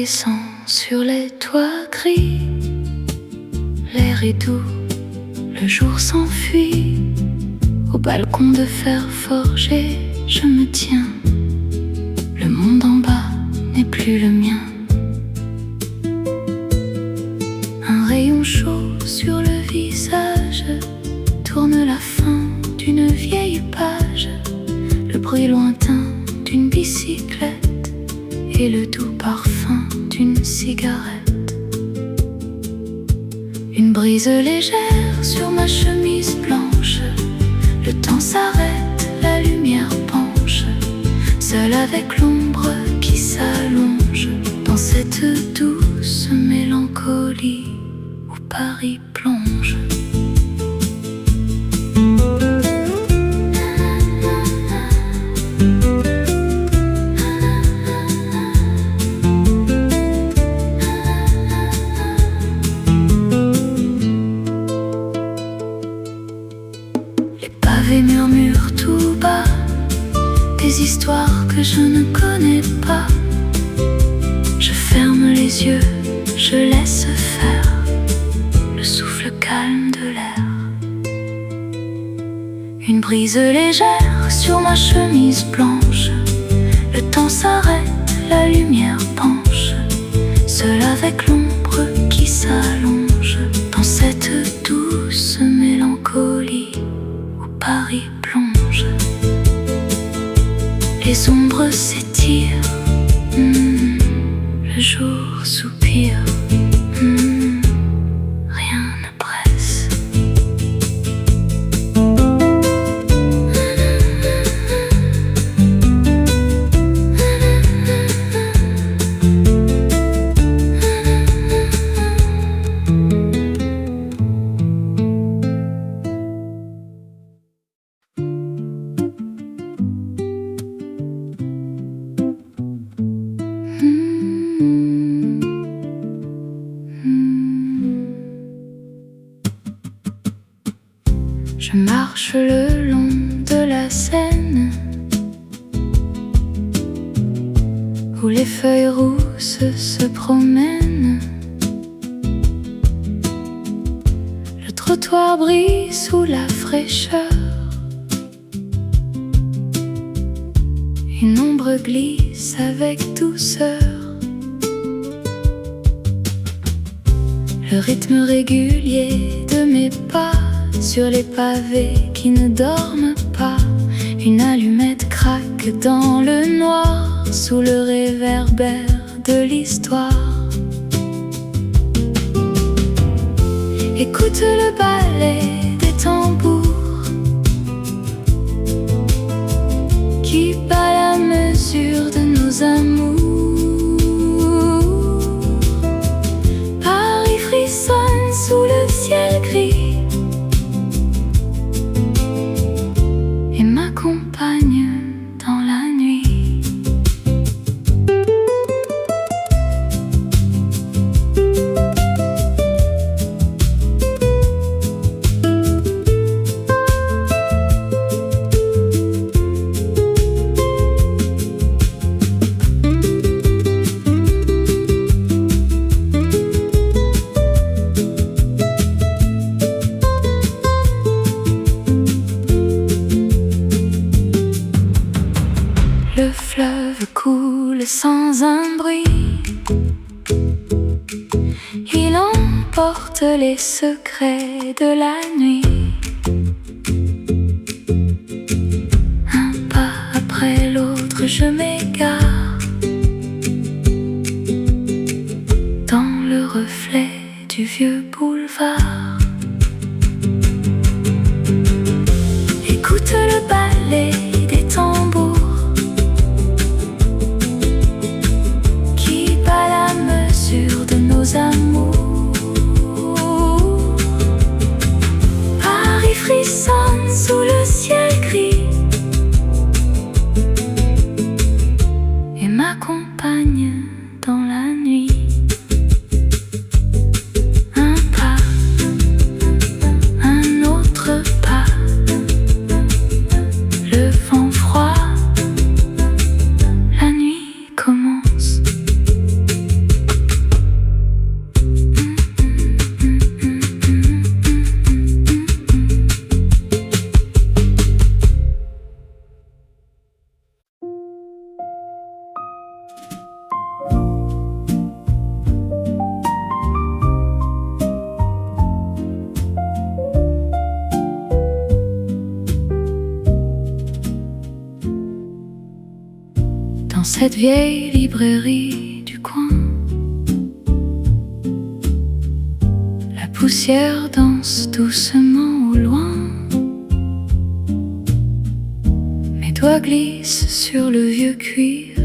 descend sur les toits gris. L'air est doux, le jour s'enfuit. Au balcon de fer forgé, je me tiens. Le monde en bas n'est plus le mien. Un rayon chaud sur le visage tourne la fin d'une vieille page. Le bruit lointain d'une bicyclette et le doux parfum d'une cigarette. Une brise légère sur ma chemise blanche. Le temps s'arrête, la lumière penche, seul avec l'ombre qui s'allonge dans cette douce mélancolie où Paris plonge. Les murmurent tout bas des histoires que je ne connais pas. Je ferme les yeux, je laisse faire le souffle calme de l'air. Une brise légère sur ma chemise blanche. Le temps s'arrête, la lumière penche, seul avec l'ombre qui s'allonge dans cette douce mélancolie. Paris plonge, les ombres s'étirent, le jour soupire, rien ne presse. Je marche le long de la Seine, où les feuilles rousses se promènent. Le trottoir brille sous la fraîcheur. Une ombre glisse avec douceur. Le rythme régulier de mes pas sur les pavés qui ne dorment pas. Une allumette craque dans le noir sous le réverbère de l'histoire. Écoute le ballet des tambours qui bat la mesure de nos amours. Paris frissonne sous le ciel gris et m'accompagne dans la nuit. Le fleuve coule sans un bruit. Il emporte les secrets de la nuit. Un pas après l'autre, je m'égare dans le reflet du vieux boulevard. Écoute le ballet des tambours de nos amours. Paris frissonne sous le ciel gris et m'accompagne dans la nuit. Un pas, un autre pas, le cette vieille librairie du coin. La poussière danse doucement au loin. Mes doigts glissent sur le vieux cuir.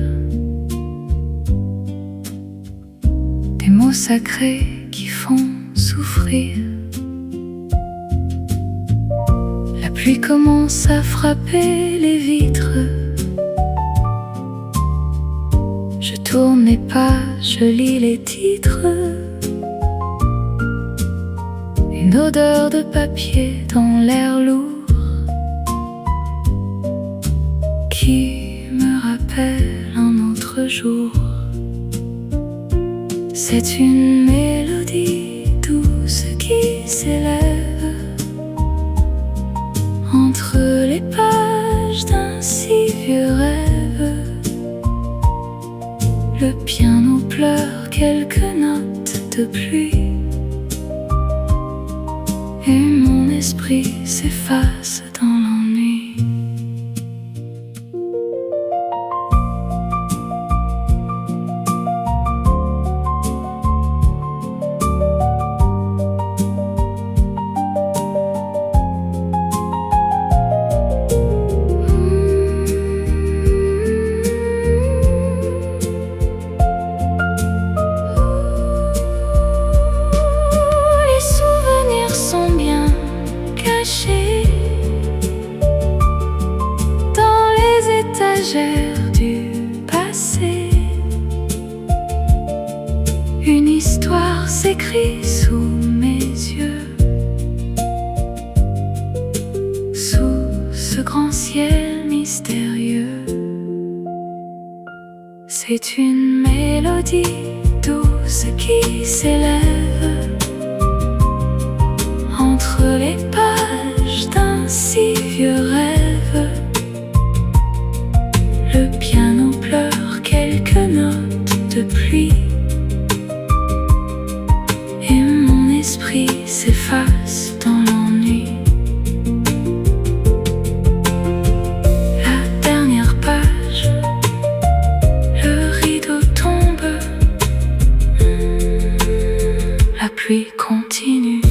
Des mots sacrés qui font souffrir. La pluie commence à frapper les vitres. Je tourne les pages, je lis les titres. Une odeur de papier dans l'air lourd qui me rappelle un autre jour. C'est une mélodie douce qui s'élève entre les pages d'un si vieux rêve. Le piano pleure quelques notes de pluie et mon esprit s'efface dans l'ennui. Dans les étagères du passé, une histoire s'écrit sous mes yeux. Sous ce grand ciel mystérieux, c'est une mélodie douce qui s'élève entre les pages d'un si vieux rêve. Le piano pleure quelques notes de pluie et mon esprit s'efface dans l'ennui. La dernière page, le rideau tombe, la pluie continue.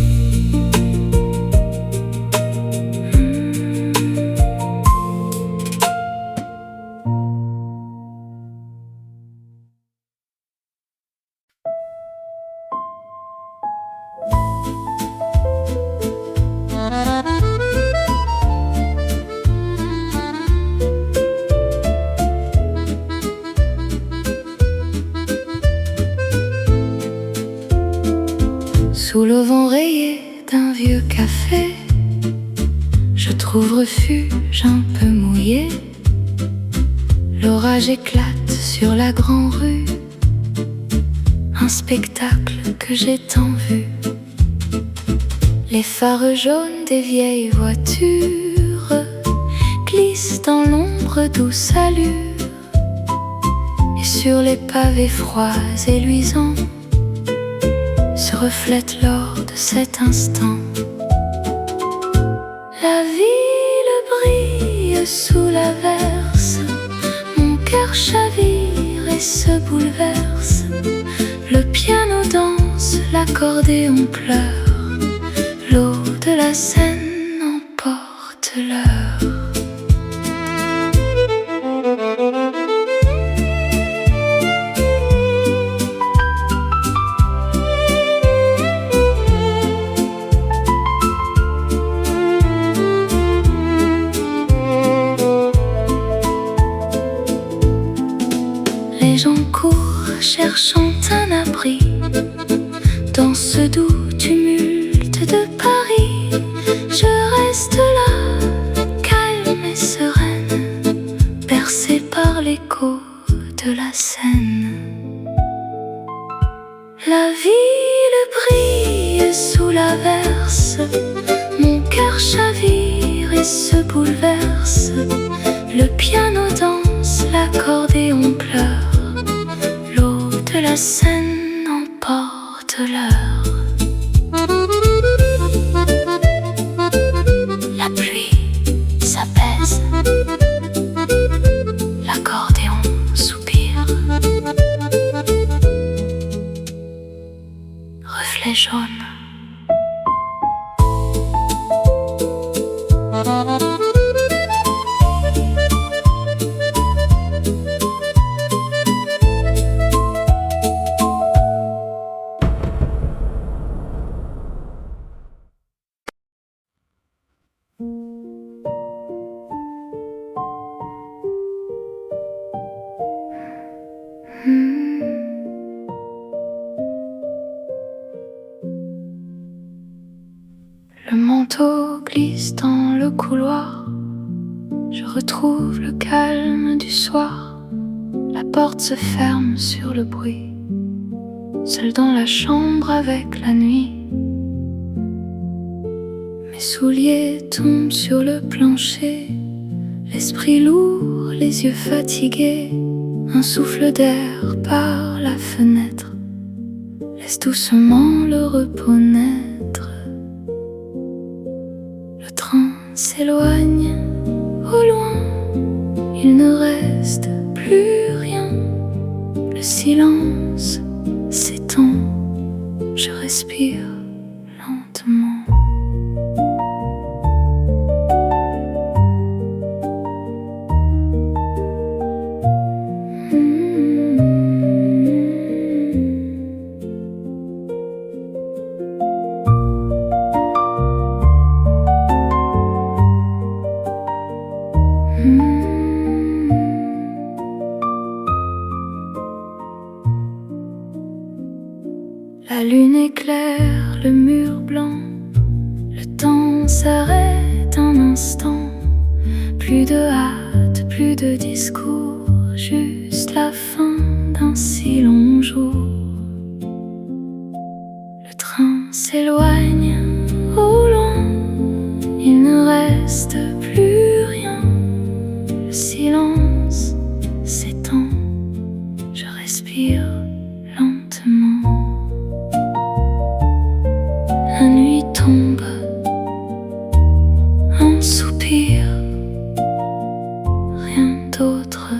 Sous le vent rayé d'un vieux café, je trouve refuge un peu mouillé. L'orage éclate sur la grande rue, un spectacle que j'ai tant vu. Les phares jaunes des vieilles voitures glissent dans l'ombre douce allure. Et sur les pavés froids et luisants se reflète l'or de cet instant. La ville brille sous l'averse, mon cœur chavire et se bouleverse. Le piano danse, l'accordéon pleure, l'eau de la Seine emporte l'heure. Les gens courent cherchant un abri dans ce doux tumulte de Paris. Je reste là, calme et sereine, bercée par l'écho de la Seine. La ville brille sous l'averse, mon cœur chavire et se bouleverse. Le piano danse, l'accordéon pleure, l'eau de la Seine emporte l'heure. La pluie s'apaise, l'accordéon soupire. reflets jaunes. Le manteau glisse dans le couloir. Je retrouve le calme du soir. La porte se ferme sur le bruit. Seul dans la chambre avec la nuit. Mes souliers tombent sur le plancher. L'esprit lourd, les yeux fatigués. Un souffle d'air par la fenêtre. Laisse doucement le repos naître. Le train s'éloigne au loin. Il ne reste plus rien. Le silence s'étend. Je respire lentement. La lune éclaire le mur blanc. Le temps s'arrête un instant. Plus de hâte, plus de discours. Juste la fin d'un si long jour. Le train s'éloigne au loin. Il ne reste plus rien. Le silence s'étend. Je respire lentement. La nuit tombe, un soupir, rien d'autre.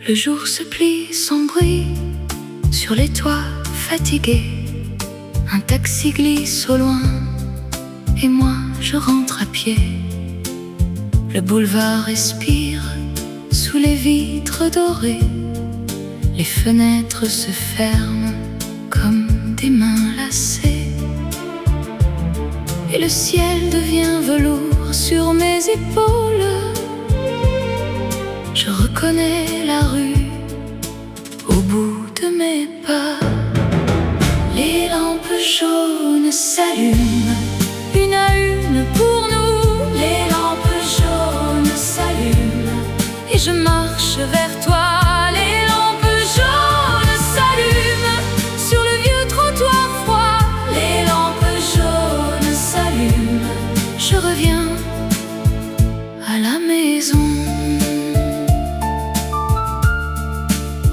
Le jour se plie sans bruit sur les toits fatigués. Un taxi glisse au loin et moi je rentre à pied. Le boulevard respire sous les vitres dorées. Les fenêtres se ferment comme des mains lassées. Et le ciel devient velours sur mes épaules. Je reconnais la rue au bout de mes pas. Les lampes jaunes s'allument une à une pour nous. Les lampes jaunes s'allument et je marche vers toi. Les lampes jaunes s'allument sur le vieux trottoir froid. Les lampes jaunes s'allument. Je reviens à la maison.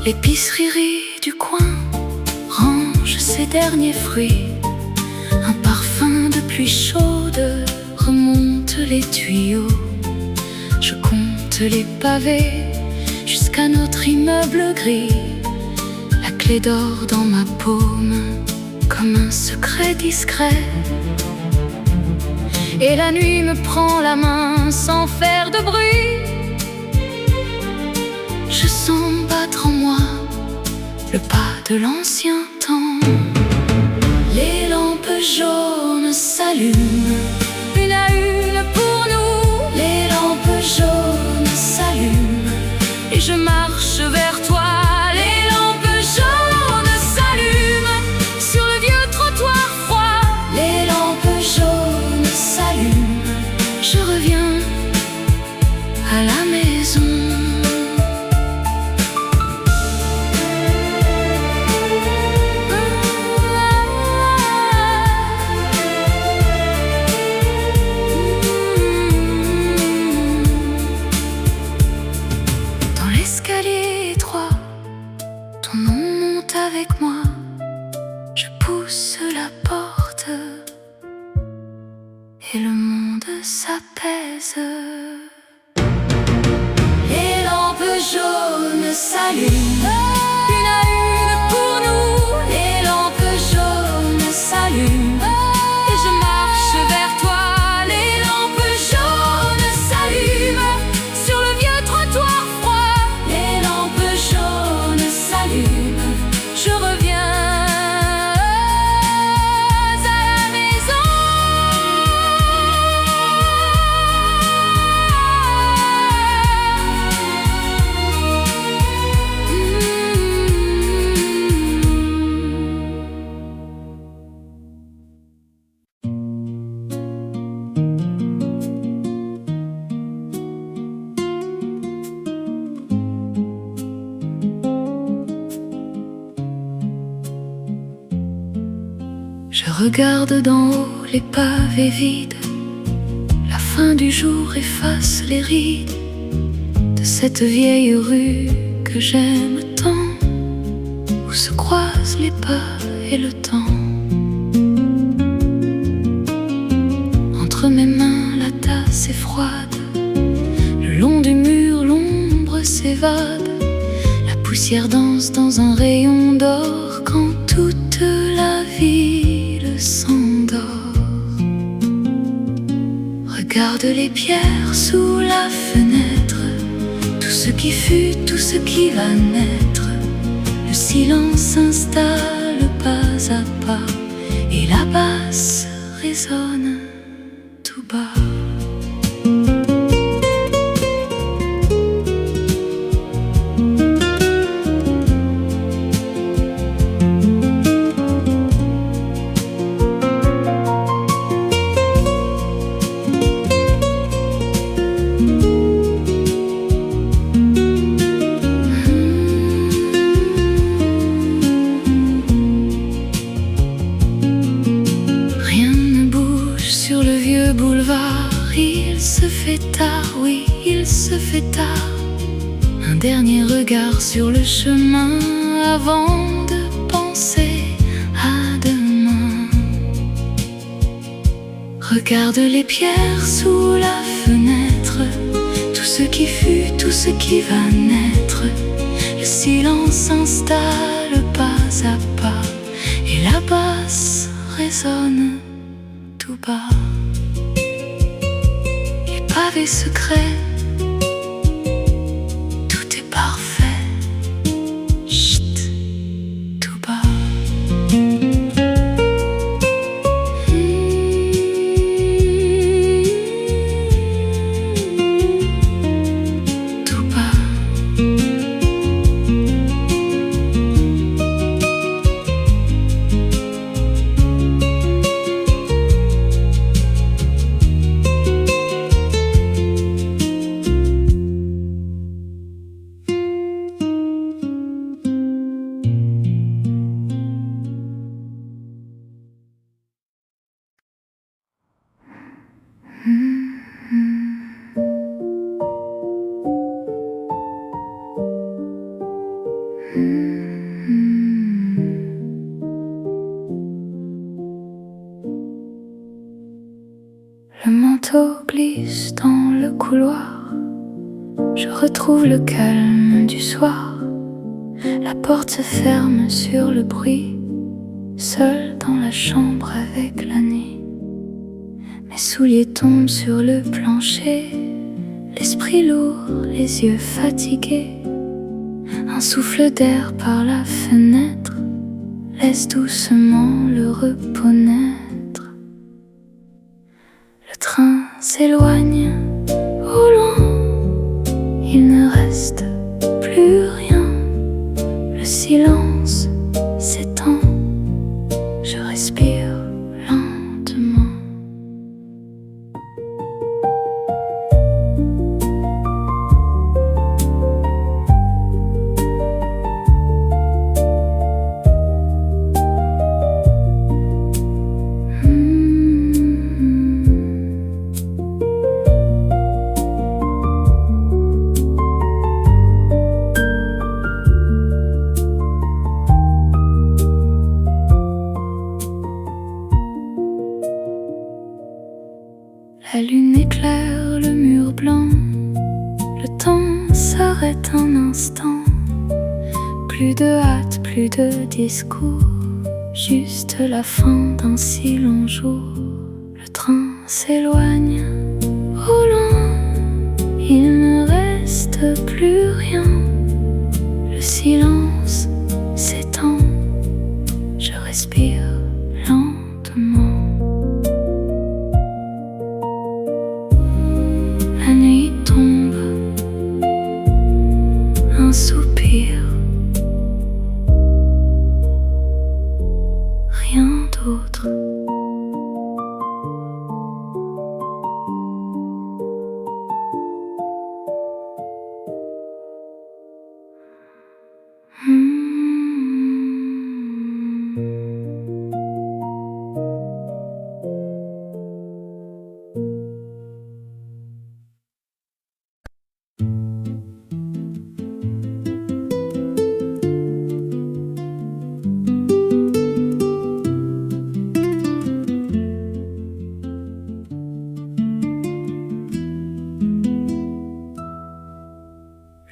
L'épicerie du coin range ses derniers fruits. Un parfum de pluie chaude remonte les tuyaux. Je compte les pavés jusqu'à notre immeuble gris. La clé d'or dans ma paume comme un secret discret. Et la nuit me prend la main sans faire de bruit. Je sens battre en moi le pas de l'ancien temps. Les lampes jaunes s'allument une à une pour nous. Les lampes jaunes s'allument et je marche vers toi. Les lampes jaunes s'allument sur le vieux trottoir. pousse la porte et le monde s'apaise. Les lampes jaunes s'allument, une à une pour nous. Les lampes jaunes s'allument et je marche vers toi. Les lampes jaunes s'allument sur le vieux trottoir froid. Les lampes jaunes s'allument, je reviens à la maison. Je regarde d'en haut les pavés vides. La fin du jour efface les rides de cette vieille rue que j'aime tant, où se croisent les pas et le temps. Entre mes mains, la tasse est froide. Le long du mur, l'ombre s'évade. La poussière danse dans un rayon d'or quand toute la ville s'endort. Regarde les pierres sous la fenêtre, tout ce qui fut, tout ce qui va naître. Le silence s'installe pas à pas et la basse résonne tout bas. Boulevard, il se fait tard, oui, il se fait tard. Un dernier regard sur le chemin avant de penser à demain. Regarde les pierres sous la fenêtre, tout ce qui fut, tout ce qui va naître. Le silence s'installe pas à pas et la basse résonne tout bas. Pavé secret, tout est parfait. Chut, tout bas. Tout bas. Le manteau glisse dans le couloir. Je retrouve le calme du soir. La porte se ferme sur le bruit. Seul dans la chambre avec la nuit. Mes souliers tombent sur le plancher. L'esprit lourd, les yeux fatigués. Un souffle d'air par la fenêtre laisse doucement le repos naître. Le train s'éloigne au loin. Il ne reste plus rien. Le silence s'étend. Je respire lentement. La lune éclaire le mur blanc. Le temps s'arrête un instant. Plus de hâte, plus de discours. Juste la fin d'un si long jour. Le train s'éloigne au loin. Il ne reste plus rien. Le silence s'étend. Je respire lentement. La nuit tombe. Un soupir. Rien d'autre.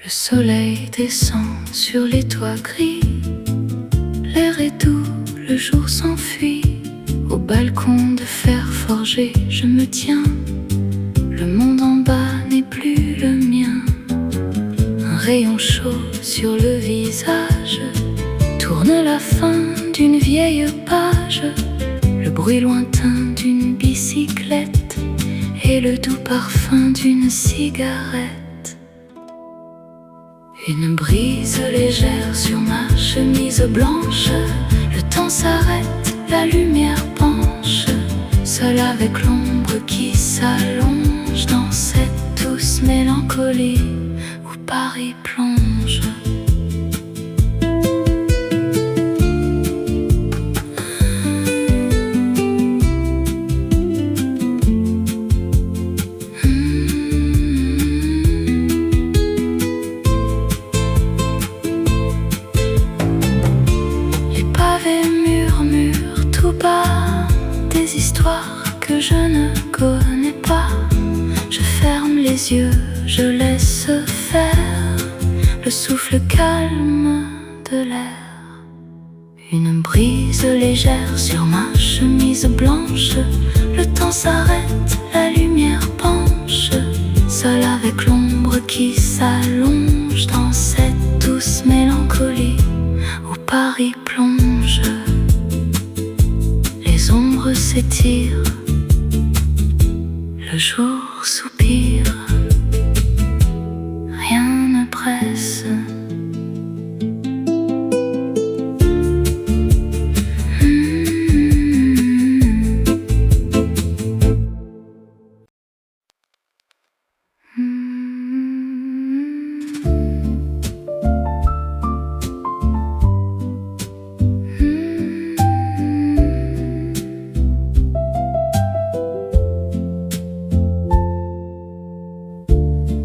Le soleil descend sur les toits gris. L'air est doux, le jour s'enfuit. Au balcon de fer forgé, je me tiens. Le monde en bas n'est plus le mien. Un rayon chaud sur le visage tourne la fin d'une vieille page. Le bruit lointain d'une bicyclette et le doux parfum d'une cigarette. Une brise légère sur ma chemise blanche. Le temps s'arrête, la lumière penche. Seul avec l'ombre qui s'allonge dans cette douce mélancolie où Paris plonge. Des histoires que je ne connais pas. Je ferme les yeux, je laisse faire le souffle calme de l'air. Une brise légère sur ma chemise blanche. Le temps s'arrête, la lumière penche. Seul avec l'ombre qui s'allonge dans cette douce mélancolie où Paris plonge. Les ombres s'étirent, le jour soupire, rien ne presse.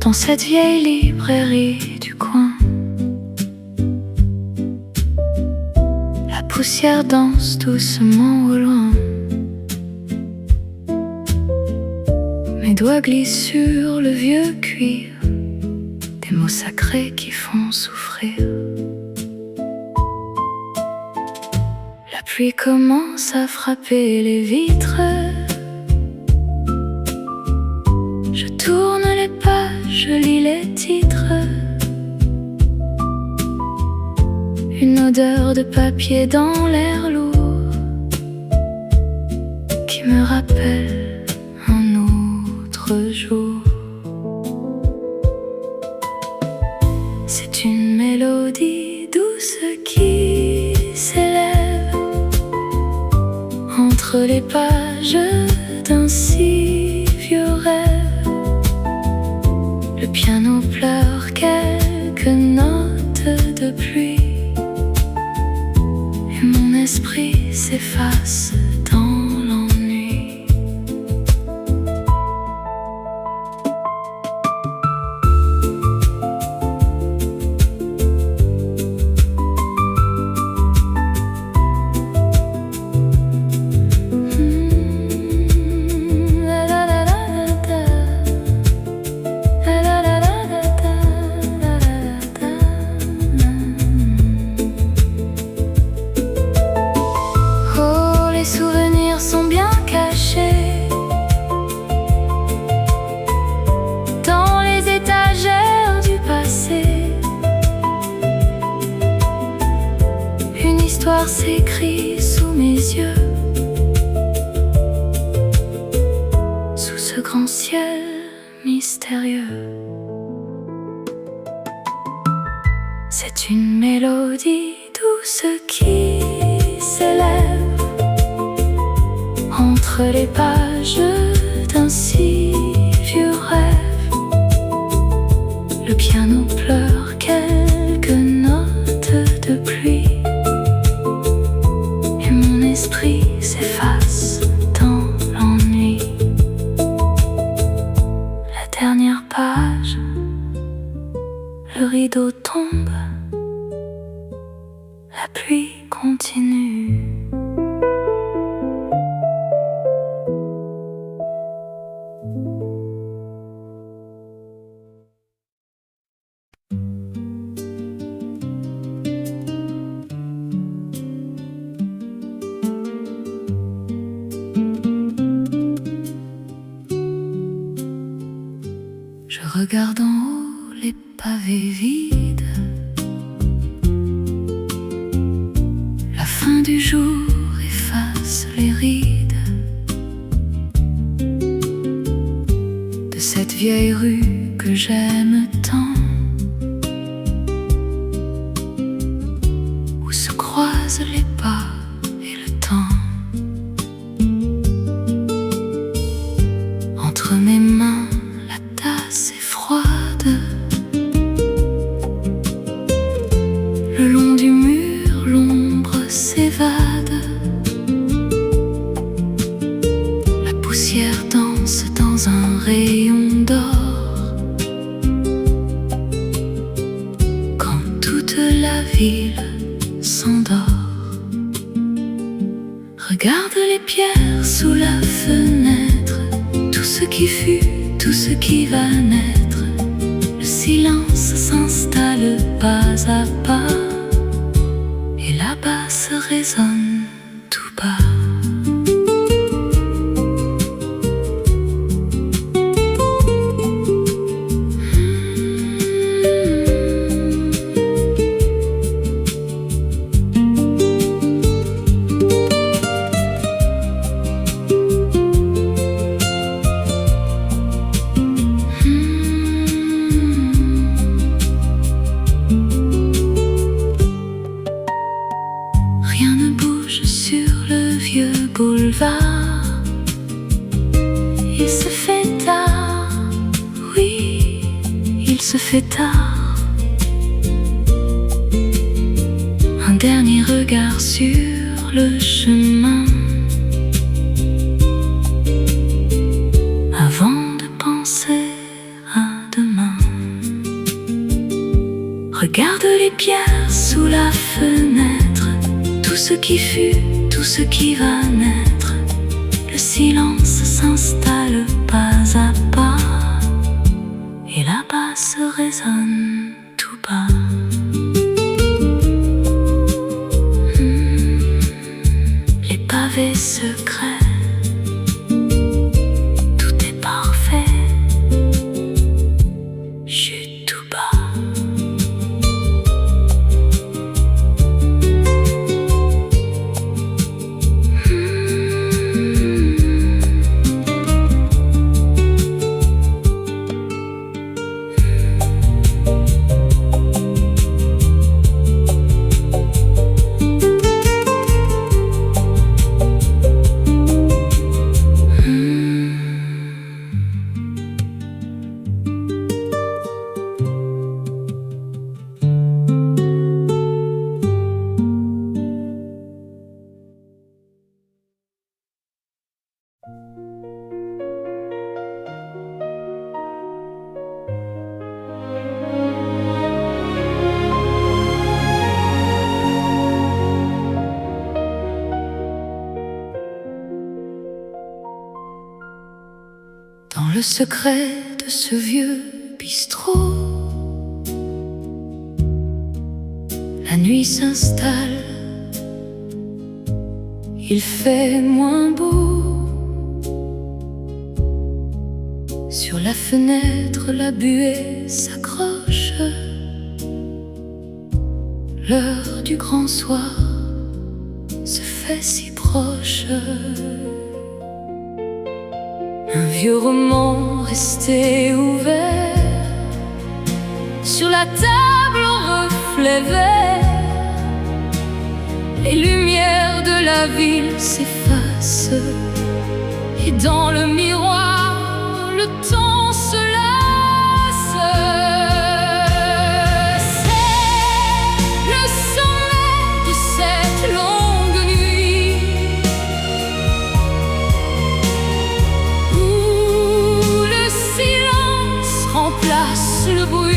Dans cette vieille librairie du coin, la poussière danse doucement au loin. Mes doigts glissent sur le vieux cuir, des mots sacrés qui font souffrir. La pluie commence à frapper les vitres. Je tourne les pages, je lis les titres. Une odeur de papier dans l'air lourd qui me rappelle un autre jour. C'est une mélodie douce qui s'élève entre les pages d'un si vieux rêve. Le piano pleure quelques notes de pluie et mon esprit s'efface dans l'ennui. La la la la. l'histoire s'écrit sous mes yeux, sous ce grand ciel mystérieux. C'est une mélodie douce qui s'élève entre les pages d'un si vieux rêve. Le piano pleure quelques notes de pluie et mon esprit s'efface dans l'ennui. La dernière page, le rideau tombe, la pluie continue. Je regarde en haut les pavés vides. La fin du jour efface les rides de cette vieille rue que j'aime tant, où se croisent les pas et le temps. Entre mes mains, la tasse est froide. Le long du mur, l'ombre s'évade. La poussière danse dans un rayon d'or, quand toute la ville s'endort. Regarde les pierres sous la fenêtre, tout ce qui fut, tout ce qui va naître. Le silence s'installe pas à pas, et la basse résonne tout bas. Rien ne bouge sur le vieux boulevard. Il se fait tard, oui, il se fait tard. Un dernier regard sur le chemin avant de penser à demain. Regarde les pierres sous la fenêtre, tout ce qui fut, tout ce qui va naître. Le silence s'installe pas à pas, et la basse résonne tout bas. Les pavés secrets, tout est parfait. Chute tout bas. Dans le secret de ce vieux bistrot, la nuit s'installe, il fait moins beau. Sur la fenêtre, la buée s'accroche. L'heure du grand soir fait si proche. Un vieux roman resté ouvert sur la table au reflet vert. Les lumières de la ville s'effacent et dans le miroir le temps se lasse. C'est le sommet de cette longue nuit où le silence remplace le bruit.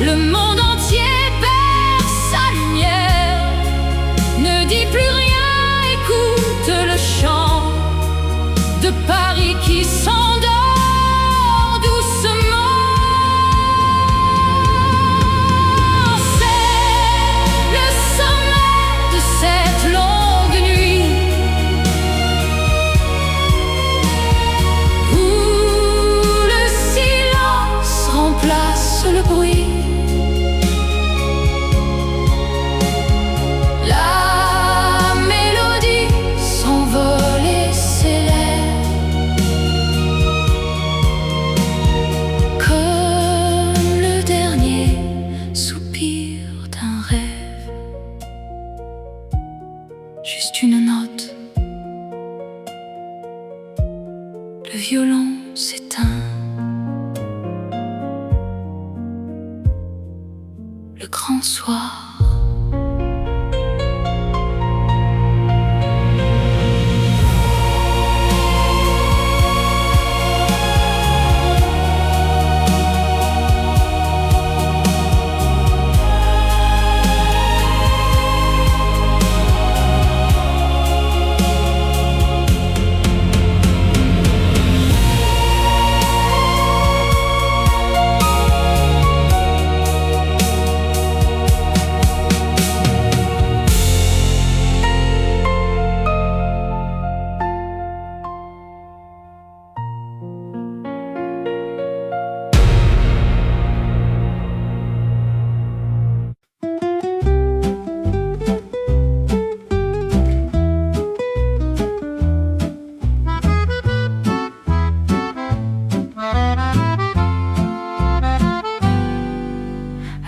Le monde entier perd sa lumière. Ne dis plus rien, écoute le chant de Paris qui s'endort doucement. C'est le sommet de cette longue nuit où le silence remplace le bruit. Juste une note, le violon s'éteint, le grand soir.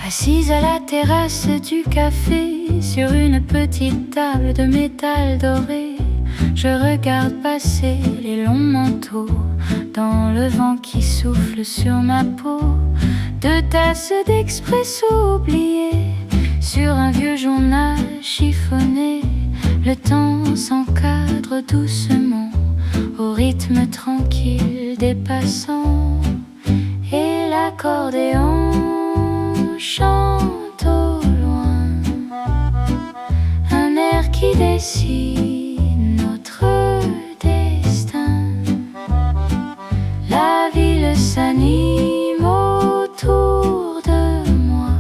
Assise à la terrasse du café, sur une petite table de métal doré, je regarde passer les longs manteaux dans le vent qui souffle sur ma peau. Deux tasses d'expresso oubliées sur un vieux journal chiffonné. Le temps s'encadre doucement au rythme tranquille des passants, et l'accordéon chante au loin un air qui dessine notre destin. La ville s'anime autour de moi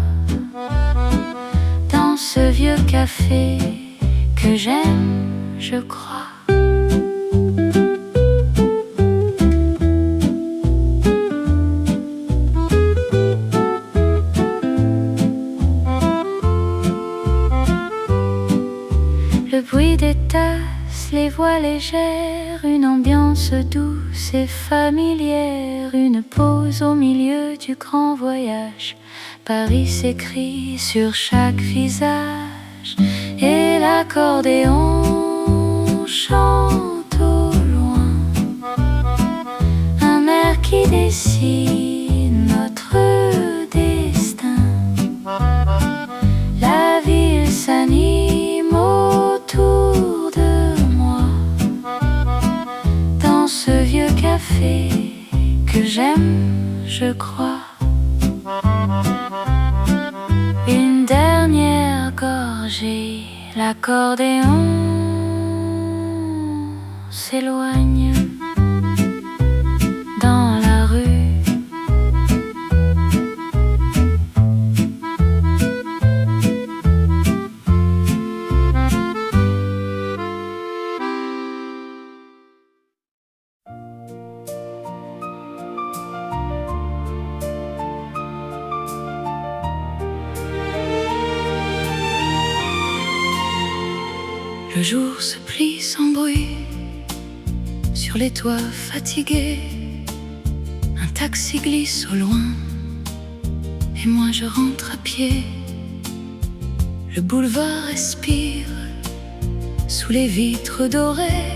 dans ce vieux café que j'aime, je crois. Le bruit des tasses, les voix légères, une ambiance douce et familière, une pause au milieu du grand voyage. Paris s'écrit sur chaque visage, et l'accordéon chante au loin un air qui dessine notre destin. La ville s'anime autour de moi dans ce vieux café j'aime, je crois. Une dernière gorgée, l'accordéon s'éloigne dans la rue. Le jour se plie sans bruit sur les toits fatigués. Un taxi glisse au loin et moi je rentre à pied. Le boulevard respire sous les vitres dorées.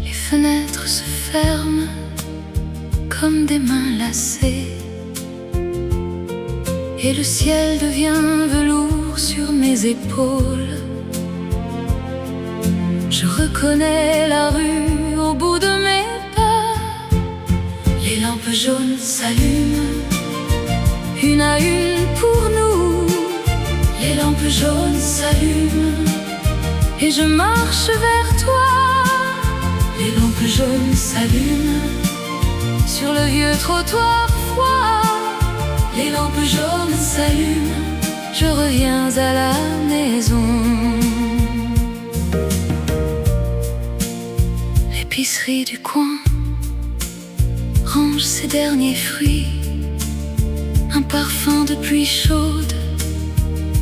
Les fenêtres se ferment comme des mains lassées. Et le ciel devient velours sur mes épaules. Je reconnais la rue au bout de mes pas. Les lampes jaunes s'allument, une à une pour nous. Les lampes jaunes s'allument et je marche vers toi. Les lampes jaunes s'allument sur le vieux trottoir froid. Les lampes jaunes s'allument, je reviens à la maison. L'épicerie du coin range ses derniers fruits. Un parfum de pluie chaude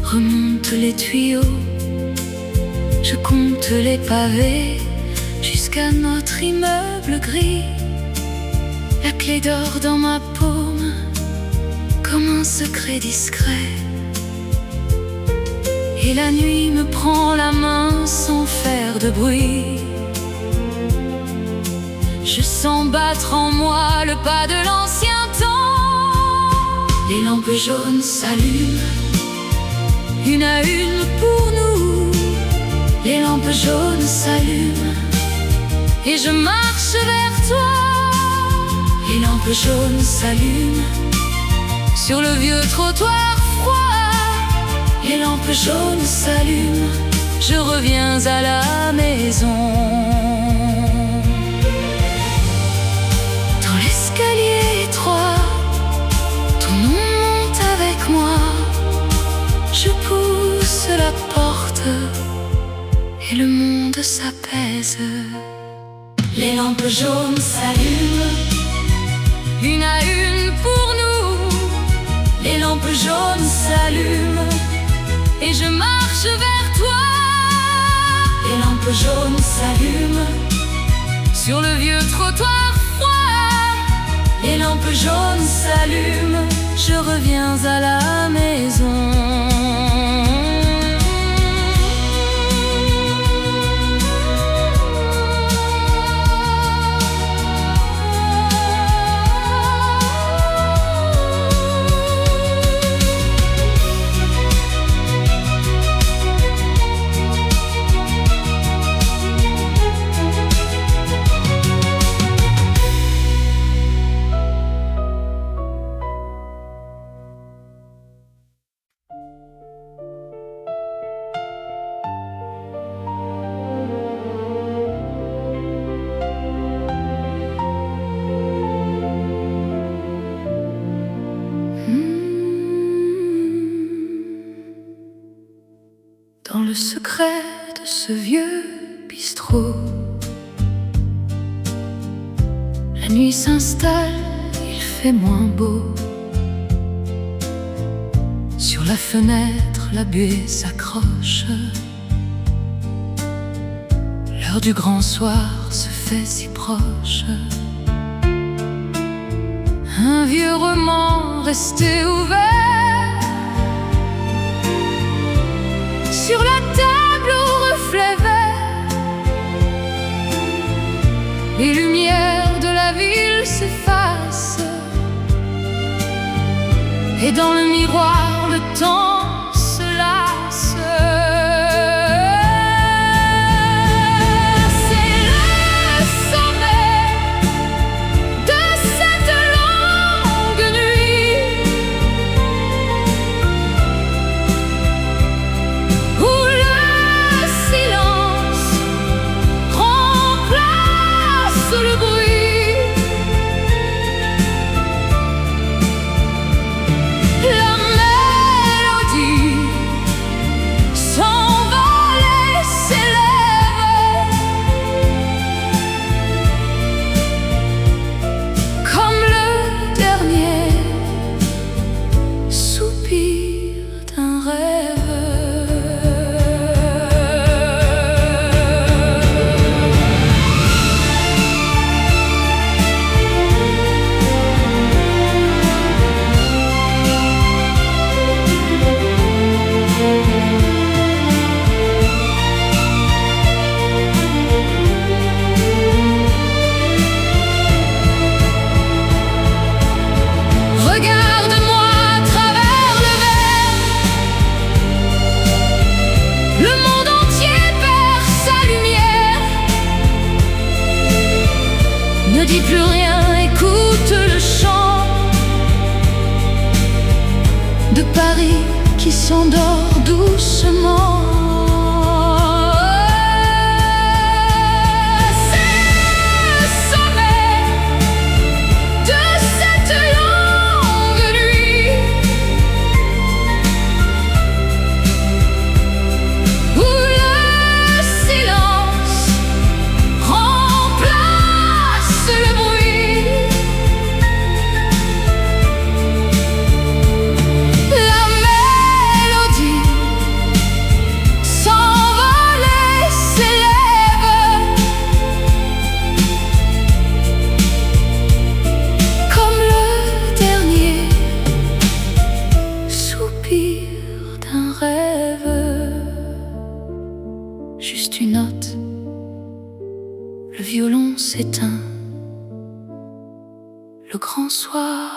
remonte les tuyaux. Je compte les pavés jusqu'à notre immeuble gris. La clé d'or dans ma paume comme un secret discret. Et la nuit me prend la main sans faire de bruit. Je sens battre en moi le pas de l'ancien temps. Les lampes jaunes s'allument, une à une pour nous. Les lampes jaunes s'allument et je marche vers toi. Les lampes jaunes s'allument sur le vieux trottoir froid. Les lampes jaunes s'allument, je reviens à la maison. L'escalier étroit, ton nom monte avec moi. Je pousse la porte et le monde s'apaise. Les lampes jaunes s'allument, une à une pour nous. Les lampes jaunes s'allument et je marche vers toi. Les lampes jaunes s'allument sur le vieux trottoir froid. Les lampes jaunes s'allument, je reviens à la maison. Dans le secret de ce vieux bistrot, la nuit s'installe, il fait moins beau. Sur la fenêtre, la buée s'accroche. L'heure du grand soir se fait si proche. Un vieux roman resté ouvert sur la table au reflet vert. Les lumières de la ville s'effacent et dans le miroir le temps se lasse. C'est le sommet de cette s'endort doucement. C'est le sommet de cette longue nuit où le silence remplace le bruit. La mélodie s'envole et s'élève comme le dernier soupir d'un rêve. Juste une note, le violon s'éteint, le grand soir.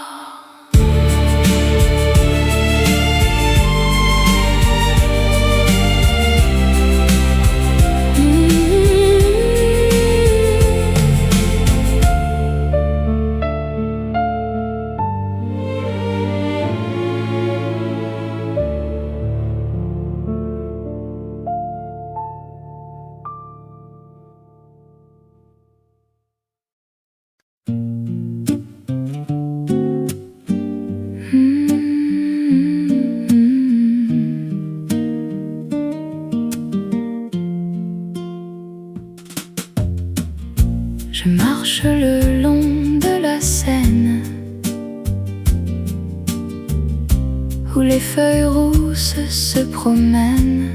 Je marche le long de la Seine où les feuilles rousses se promènent.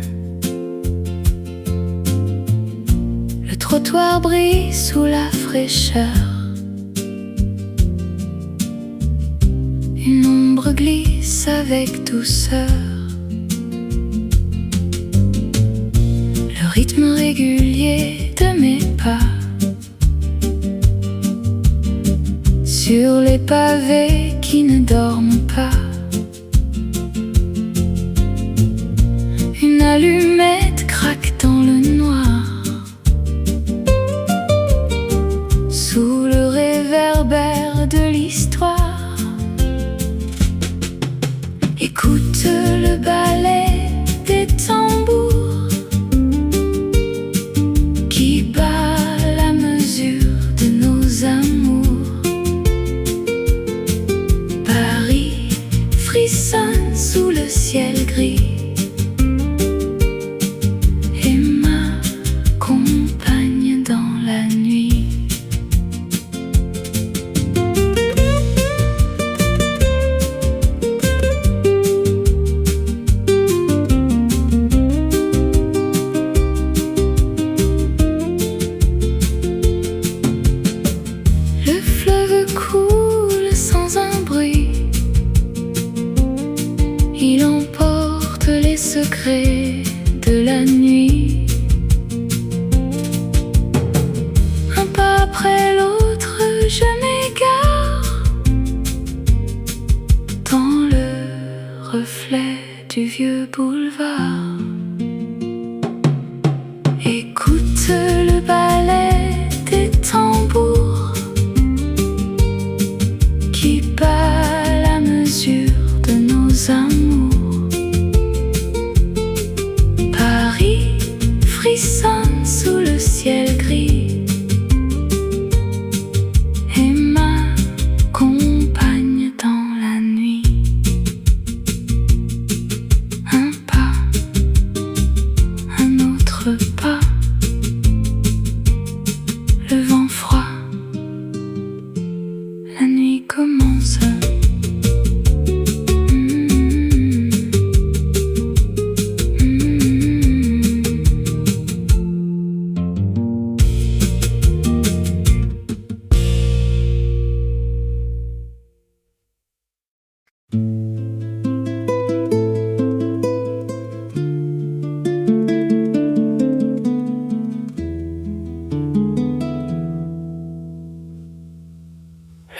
Le trottoir brille sous la fraîcheur. Une ombre glisse avec douceur. Le rythme régulier de mes pas sur les pavés qui ne dorment pas. Une allumette craque dans le noir sous le réverbère de l'histoire. Écoute le ballet des tambours qui bat la mesure de nos amours. Frissonne sous le ciel gris et m'accompagne dans la nuit. Le fleuve coule sans un bruit. Il emporte les secrets de la nuit. Un pas après l'autre, je m'égare dans le reflet du vieux boulevard. Écoute le ballet des tambours qui bat la mesure de nos amours. Paris frissonne sous le ciel gris et m'accompagne dans la nuit. Un pas, un autre pas, le vent froid, la nuit commence.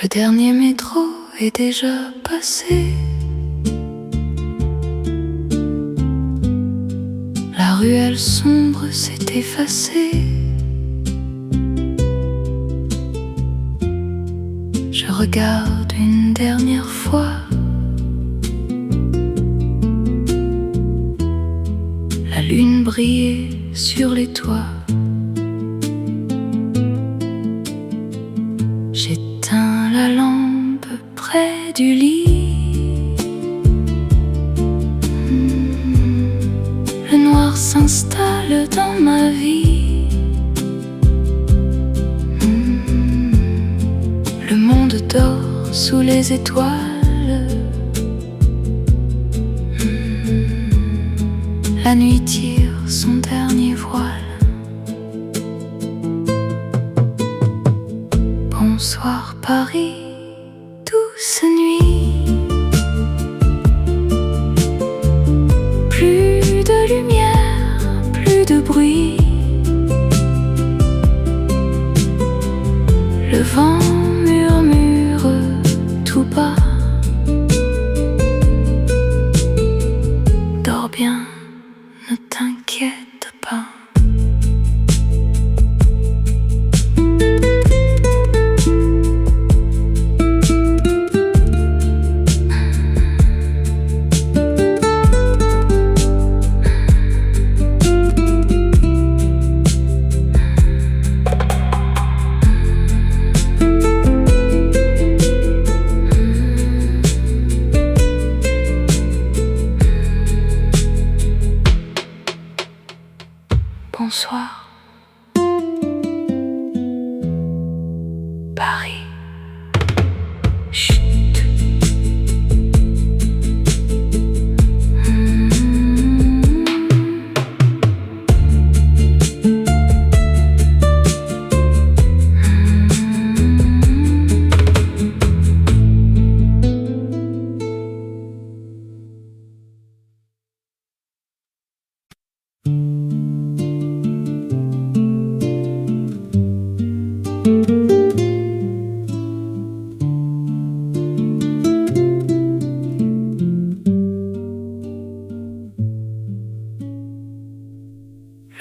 Le dernier métro est déjà passé. La ruelle sombre s'est effacée. Je regarde une dernière fois briller sur les toits. J'éteins la lampe près du lit. Le noir s'installe dans ma vie. Le monde dort sous les étoiles. La nuit tire son dernier voile. Bonsoir Paris, douce nuit. Plus de lumière, plus de bruit. Le vent murmure tout bas. Dors bien, ne t'inquiète pas. Bonsoir, Paris. Chut.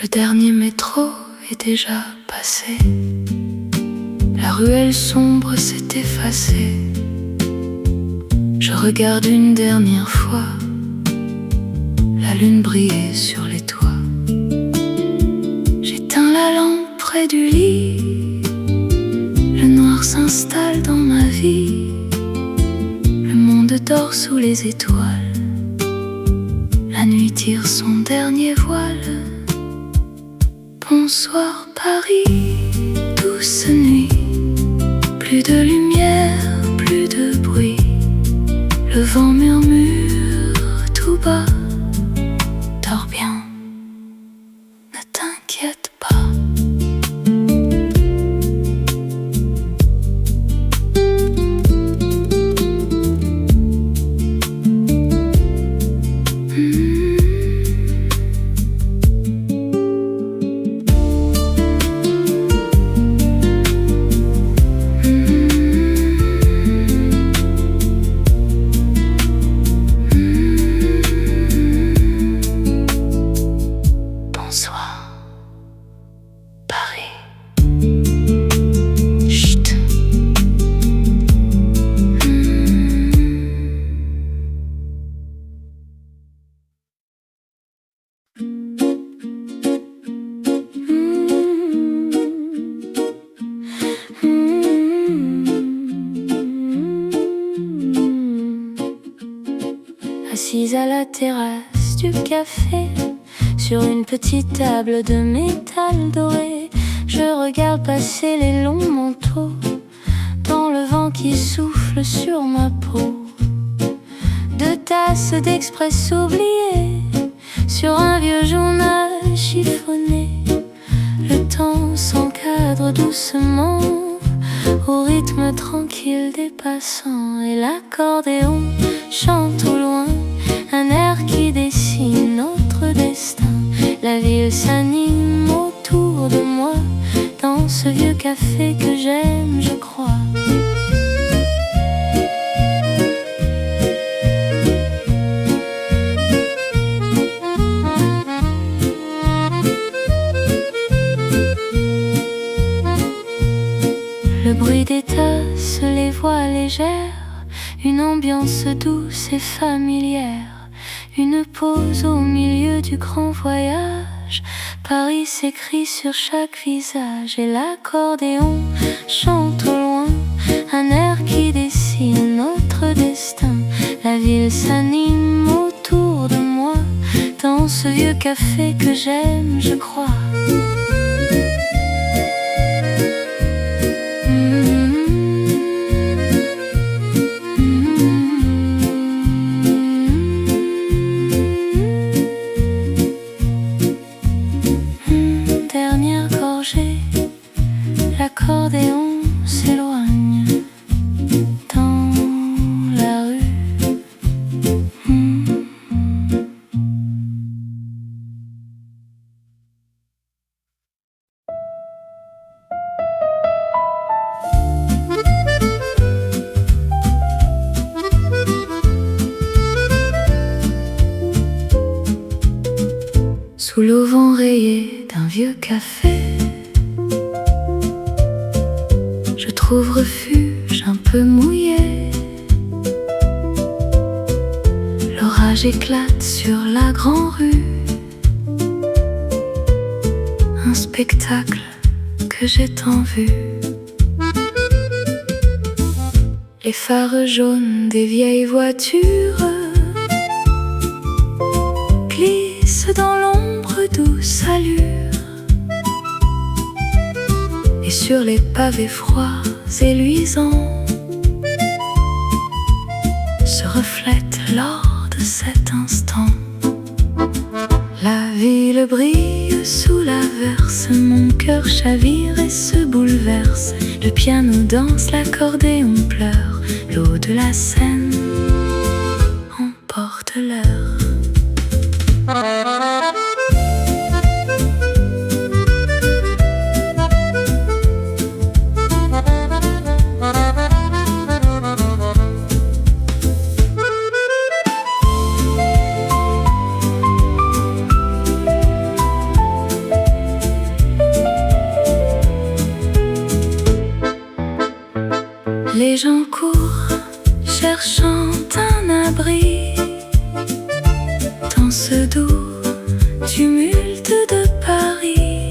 Le dernier métro est déjà passé. La ruelle sombre s'est effacée. Je regarde une dernière fois la lune briller sur les toits. J'éteins la lampe près du lit. Le noir s'installe dans ma vie. Le monde dort sous les étoiles. La nuit tire son dernier voile. Bonsoir Paris, douce nuit. Plus de lumière, plus de bruit. Le vent murmure tout bas. Dors bien, ne t'inquiète pas. Assise à la terrasse du café, sur une petite table de métal doré, je regarde passer les longs manteaux dans le vent qui souffle sur ma peau. Deux tasses d'express oubliées sur un vieux journal chiffonné. Le temps s'encadre doucement au rythme tranquille des passants, et l'accordéon chante au loin un air qui dessine notre destin. La ville s'anime autour de moi dans ce vieux café que j'aime, je crois. Le bruit des tasses, les voix légères, une ambiance douce et familière, une pause au milieu du grand voyage. pages. Paris s'écrit sur chaque visage et l'accordéon chante au loin un air qui dessine notre destin. La ville s'anime autour de moi dans ce vieux café que j'aime, je crois. Dernière gorgée, l'accordéon s'éloigne dans la rue. Sous l'auvent rayé d'un vieux café, je trouve refuge un peu mouillé. L'orage éclate sur la grande rue, un spectacle que j'ai tant vu. Les phares jaunes des vieilles voitures glissent dans l'ombre douce allure, et sur les pavés froids et luisants se reflète l'or de cet instant. La ville brille sous l'averse, mon cœur chavire et se bouleverse. Le piano danse, l'accordéon pleure, l'eau de la Seine emporte l'heure. Les gens courent, cherchant un abri dans ce doux tumulte de Paris.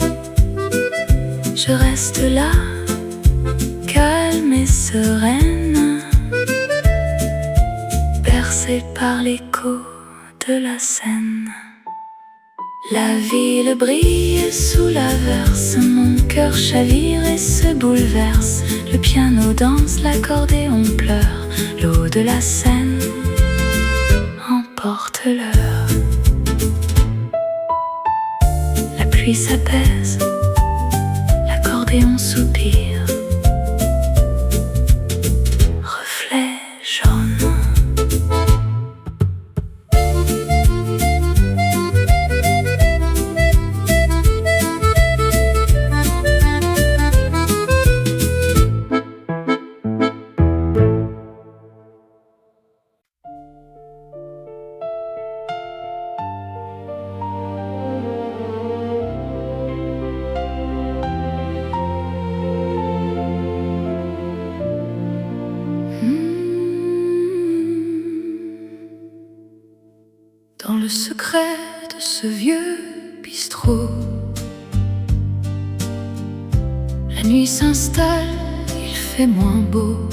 Je reste là, calme et sereine, bercée par l'écho de la Seine. La ville brille sous l'averse, mon cœur chavire et se bouleverse. Le piano danse, l'accordéon pleure, l'eau de la Seine emporte l'heure. La pluie s'apaise, l'accordéon soupire, reflet jaune. Dans le secret de ce vieux bistrot, la nuit s'installe, il fait moins beau.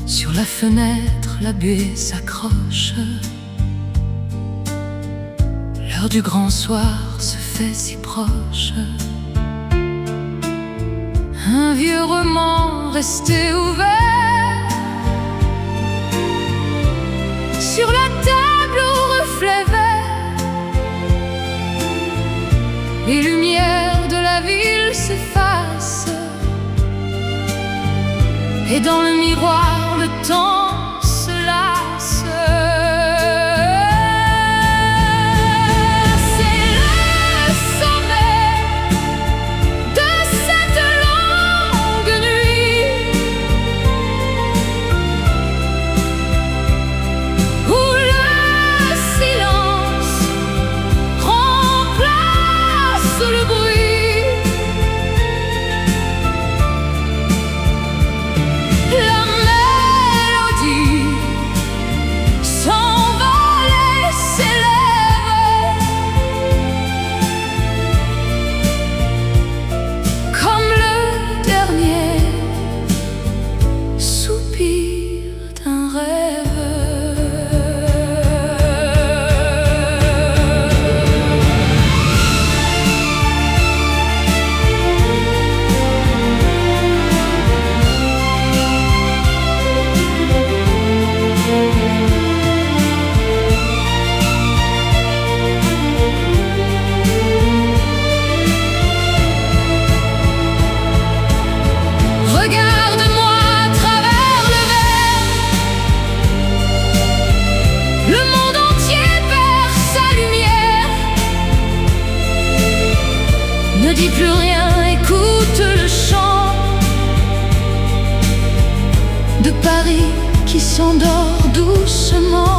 Sur la fenêtre, la buée s'accroche. L'heure du grand soir se fait si proche. Un vieux roman resté ouvert sur la table au reflet vert. Les lumières de la ville s'effacent, et dans le miroir le temps se lasse. C'est le sommet de cette longue nuit où le silence remplace le bruit. La mélodie plus rien, écoute le chant de Paris qui s'endort doucement.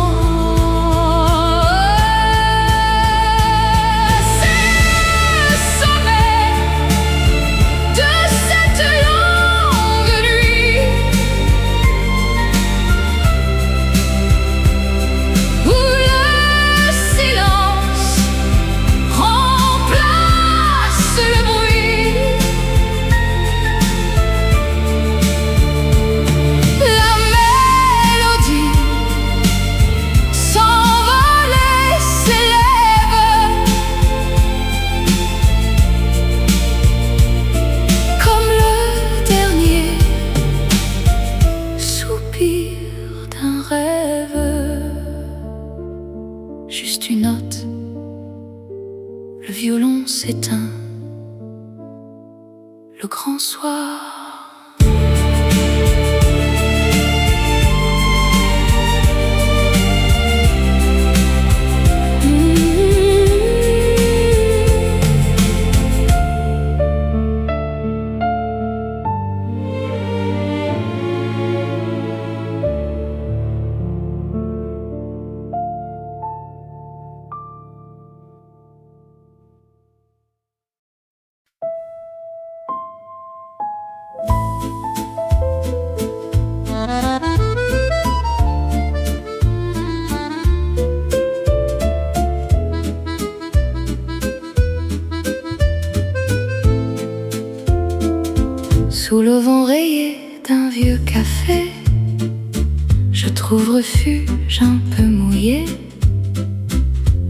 Juste une note, le violon s'éteint, le grand soir. Sous le vent rayé d'un vieux café, je trouve refuge un peu mouillé.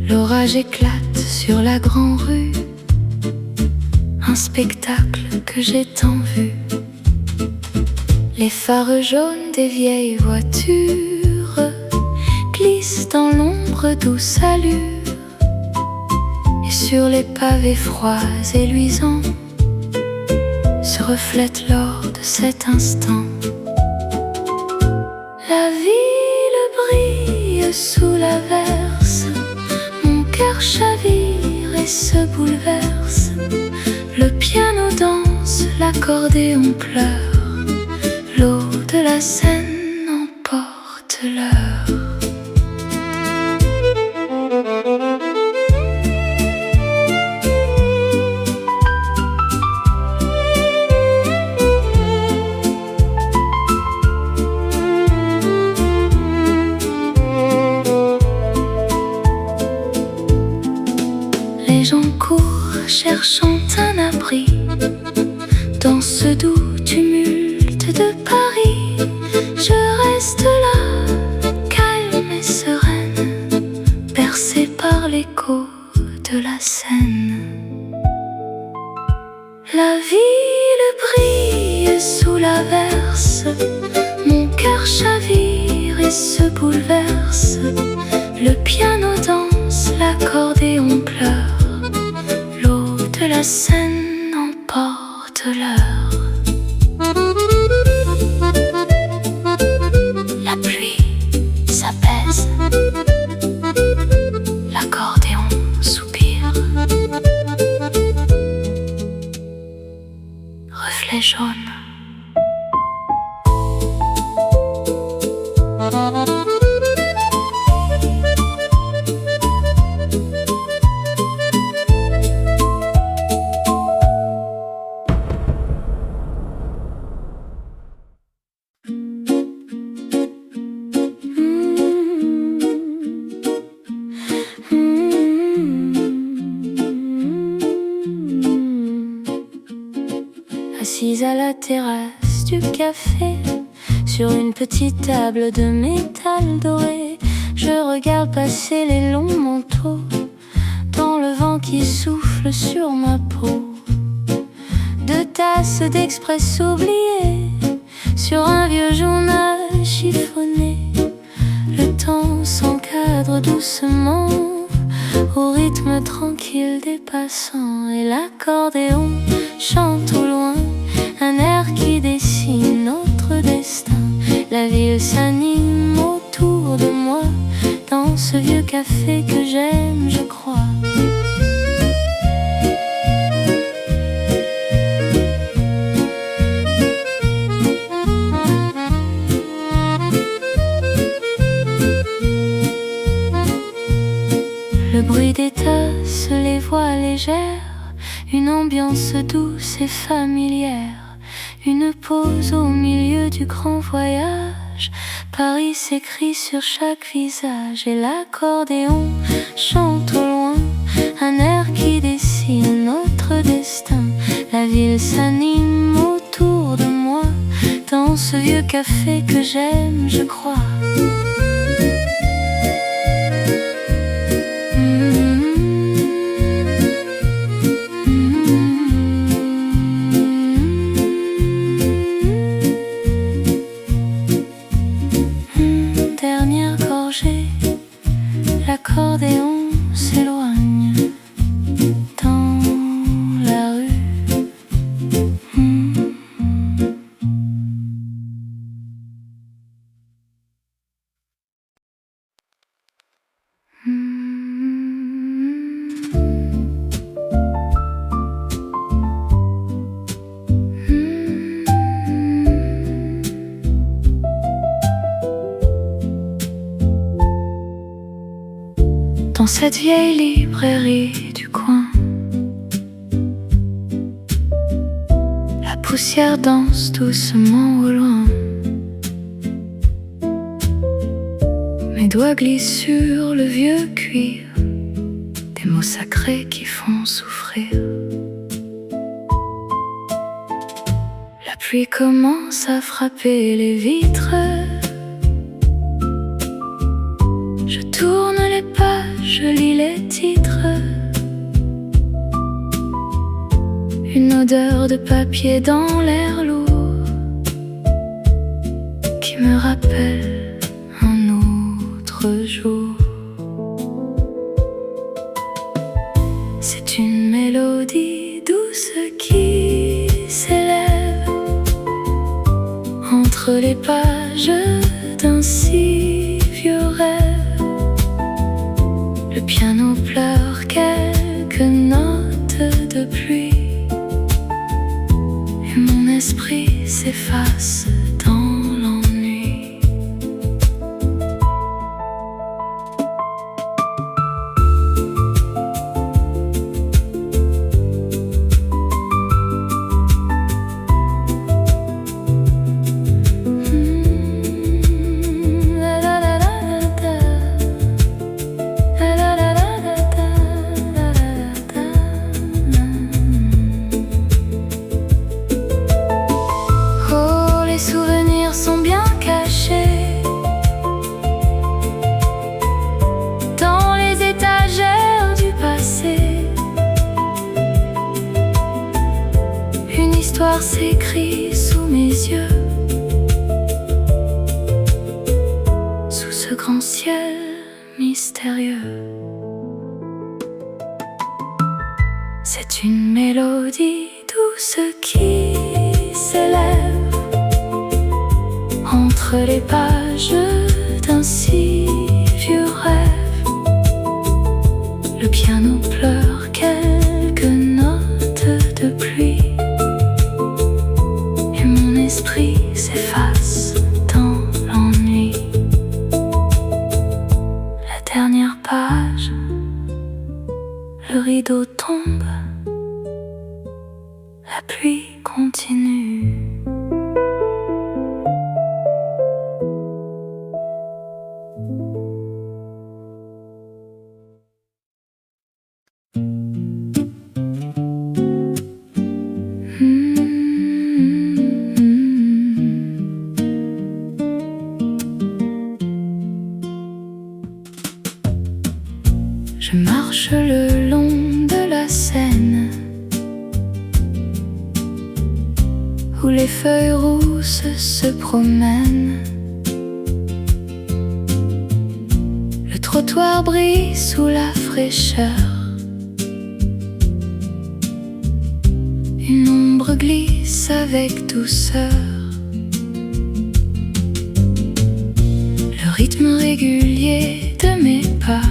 L'orage éclate sur la grande rue, un spectacle que j'ai tant vu. Les phares jaunes des vieilles voitures glissent dans l'ombre douce allure, et sur les pavés froids et luisants se reflète l'or de cet instant. La ville brille sous l'averse, mon cœur chavire et se bouleverse. Le piano danse, l'accordéon pleure, l'eau de la Seine emporte l'heure. Les gens courent cherchant un abri dans ce doux tumulte de Paris. Je reste là, calme et sereine, bercée par l'écho de la Seine. La ville brille sous l'averse, mon cœur chavire et se bouleverse. Le piano danse, l'accordéon pleure, l'eau de la Seine emporte l'heure. La pluie s'apaise, l'accordéon soupire, reflet jaune. Assise à la terrasse du café, sur une petite table de métal doré, je regarde passer les longs manteaux dans le vent qui souffle sur ma peau. Deux tasses d'express oubliées sur un vieux journal chiffonné. Le temps s'encadre doucement au rythme tranquille des passants, et l'accordéon chante au loin un air qui dessine notre destin. La ville s'anime autour de moi dans ce vieux café que j'aime, je crois. légère, une ambiance douce et familière, une pause au milieu du grand voyage. Paris s'écrit sur chaque visage et l'accordéon chante au loin un air qui dessine notre destin. La ville s'anime autour de moi dans ce vieux café que j'aime, je crois. Dernière gorgée, l'accordéon s'éloigne dans la rue. Dans cette vieille librairie du coin, la poussière danse doucement au loin. Mes doigts glissent sur le vieux cuir, des mots sacrés qui font souffrir. La pluie commence à frapper les vitres. Je tourne les pages, je lis les titres. Une odeur de papier dans l'air lourd qui me rappelle un autre jour. C'est une mélodie douce qui s'élève entre les pages d'un si vieux rêve. Le piano pleure quelques notes de pluie et mon esprit s'efface dans l'ennui. L'histoire s'écrit sous mes yeux, sous ce grand ciel mystérieux. C'est une mélodie douce qui s'élève entre les pages d'un si vieux rêve. Le piano pleure quelques notes de pluie. L'esprit s'efface dans l'ennui. La dernière page, le rideau tombe, la pluie continue. Je marche le long de la Seine, où les feuilles rousses se promènent. Le trottoir brille sous la fraîcheur. Une ombre glisse avec douceur. Le rythme régulier de mes pas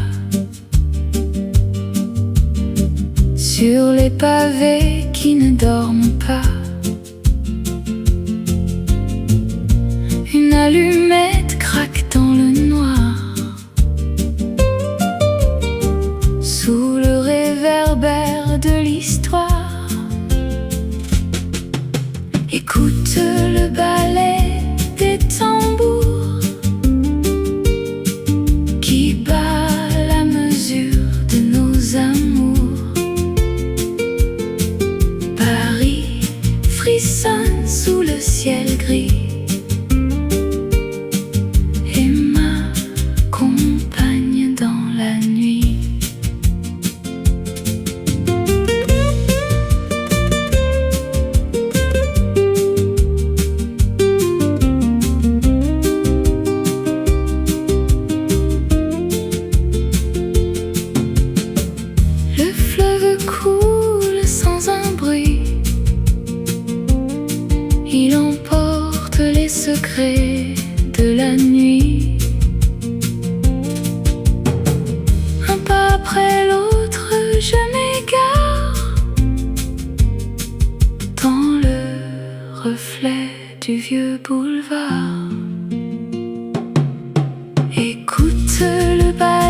sur les pavés qui ne dorment pas. Une allumette craque dans le noir, sous le réverbère de la nuit. Un pas après l'autre, je m'égare dans le reflet du vieux boulevard. Écoute le bal